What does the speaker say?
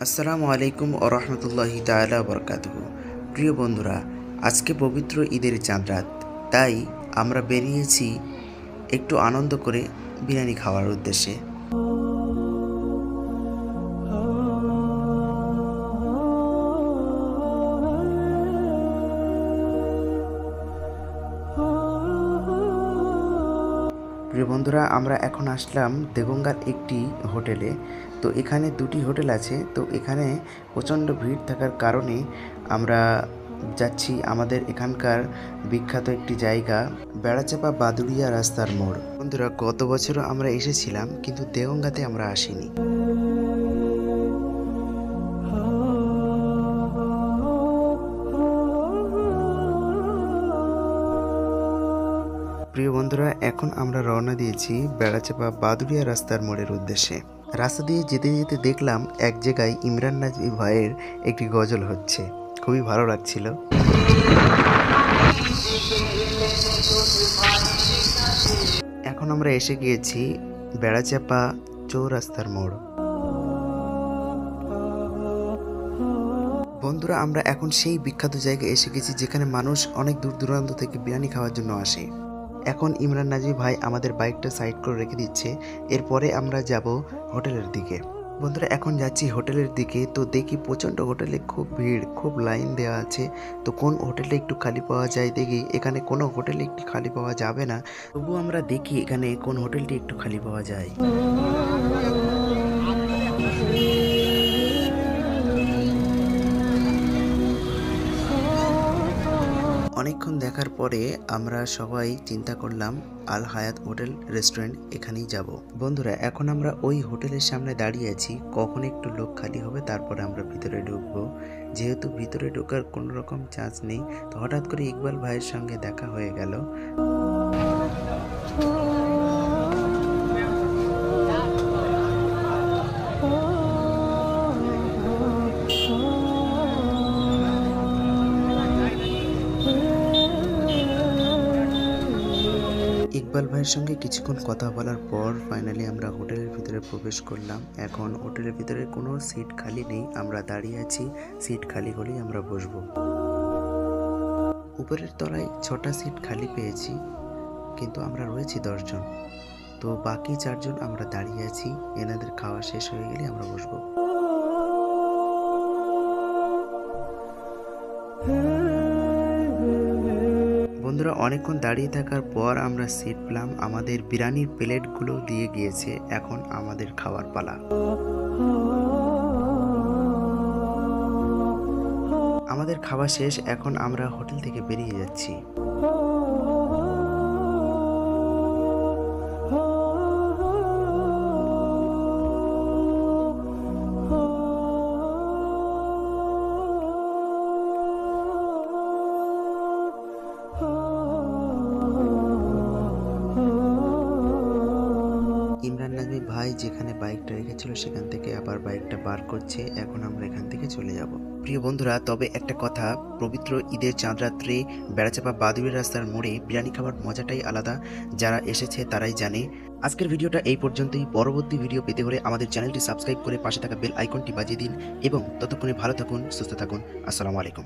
আসসালামু আলাইকুম ও রহমতুল্লাহি তাআলা বরকাতুহু। প্রিয় বন্ধুরা, আজকে পবিত্র ঈদের চাঁদ রাত, তাই আমরা বেরিয়েছি একটু আনন্দ করে বিরিয়ানি খাওয়ার উদ্দেশ্যে। প্রিয় বন্ধুরা, আমরা এখন আসলাম দেগঙ্গার একটি হোটেলে। তো এখানে দুটি হোটেল আছে, তো এখানে প্রচণ্ড ভিড় থাকার কারণে আমরা যাচ্ছি আমাদের এখানকার বিখ্যাত একটি জায়গা, বেড়াচাপা বাদুড়িয়া রাস্তার মোড়। বন্ধুরা, গত বছরও আমরা এসেছিলাম, কিন্তু দেগঙ্গাতে আমরা আসিনি। প্রিয় বন্ধুরা, এখন আমরা রওনা দিয়েছি বেড়াচাপা বাদুড়িয়া রাস্তার মোড়ের উদ্দেশ্যে। রাস্তা দিয়ে যেতে যেতে দেখলাম এক জায়গায় ইমরান নাজমি ভাইয়ের একটি গজল হচ্ছে, খুবই ভালো লাগছিল। এখন আমরা এসে গিয়েছি বেড়াচাপা চৌরাস্তার মোড়। বন্ধুরা, আমরা এখন সেই বিখ্যাত জায়গায় এসে গেছি যেখানে মানুষ অনেক দূর দূরান্ত থেকে বিরিয়ানি খাওয়ার জন্য আসে। এখন ইমরান নাজমি ভাই আমাদের বাইকটা সাইড করে রেখে দিচ্ছে, এরপরে আমরা যাব হোটেলের দিকে। বন্ধুরা, এখন যাচ্ছি হোটেলের দিকে, তো দেখি প্রচণ্ড হোটেলে খুব ভিড়, খুব লাইন দেওয়া আছে। তো কোন হোটেলে একটু খালি পাওয়া যায় দেখি। এখানে কোনো হোটেলে একটু খালি পাওয়া যাবে না, তবু আমরা দেখি এখানে কোন হোটেলটি একটু খালি পাওয়া যায়। অনেকক্ষণ দেখার পরে আমরা সবাই চিন্তা করলাম আল হায়াত হোটেল রেস্টুরেন্ট, এখানেই যাব। বন্ধুরা, এখন আমরা ওই হোটেলের সামনে দাঁড়িয়ে আছি, কখন একটু লোক খালি হবে তারপরে আমরা ভিতরে ঢুকবো। যেহেতু ভিতরে ঢোকার কোনো রকম চান্স নেই, তো হঠাৎ করে ইকবাল ভাইয়ের সঙ্গে দেখা হয়ে গেল। ইকবাল ভাইয়ের সঙ্গে কিছুক্ষণ কথা বলার পর ফাইনালি আমরা হোটেলের ভিতরে প্রবেশ করলাম। এখন হোটেলের ভিতরে কোনো সিট খালি নেই, আমরা দাঁড়িয়ে আছি, সিট খালি হলেই আমরা বসবো। উপরের তলায় 6টা সিট খালি পেয়েছি, কিন্তু আমরা রয়েছি 10 জন, তো বাকি 4 জন আমরা দাঁড়িয়ে আছি, এনাদের খাওয়া শেষ হয়ে গেলে আমরা বসবো। বন্ধুরা, অনেকক্ষণ দাঁড়িয়ে থাকার পর আমরা সিট পেলাম, আমাদের বিরিয়ানির প্লেটগুলো দিয়ে গিয়েছে, এখন আমাদের খাওয়ার পালা। আমাদের খাওয়া শেষ, এখন আমরা হোটেল থেকে বেরিয়ে যাচ্ছি। ইমরান নাজমি ভাই যেখানে বাইকটা রেখেছিল সেখান থেকে আবার বাইকটা বার করছে, এখন আমরা এখান থেকে চলে যাব। প্রিয় বন্ধুরা, তবে একটা কথা, পবিত্র ঈদের চাঁদ রাত্রে বেড়াচাপা বাদুড়িয়া রাস্তার মোড়ে বিরিয়ানি খাওয়ার মজাটাই আলাদা, যারা এসেছে তারাই জানে। আজকের ভিডিওটা এই পর্যন্তই। পরবর্তী ভিডিও পেতে হলে আমাদের চ্যানেলটি সাবস্ক্রাইব করে পাশে থাকা বেল আইকনটি বাজিয়ে দিন, এবং ততক্ষণে ভালো থাকুন, সুস্থ থাকুন। আসসালামু আলাইকুম।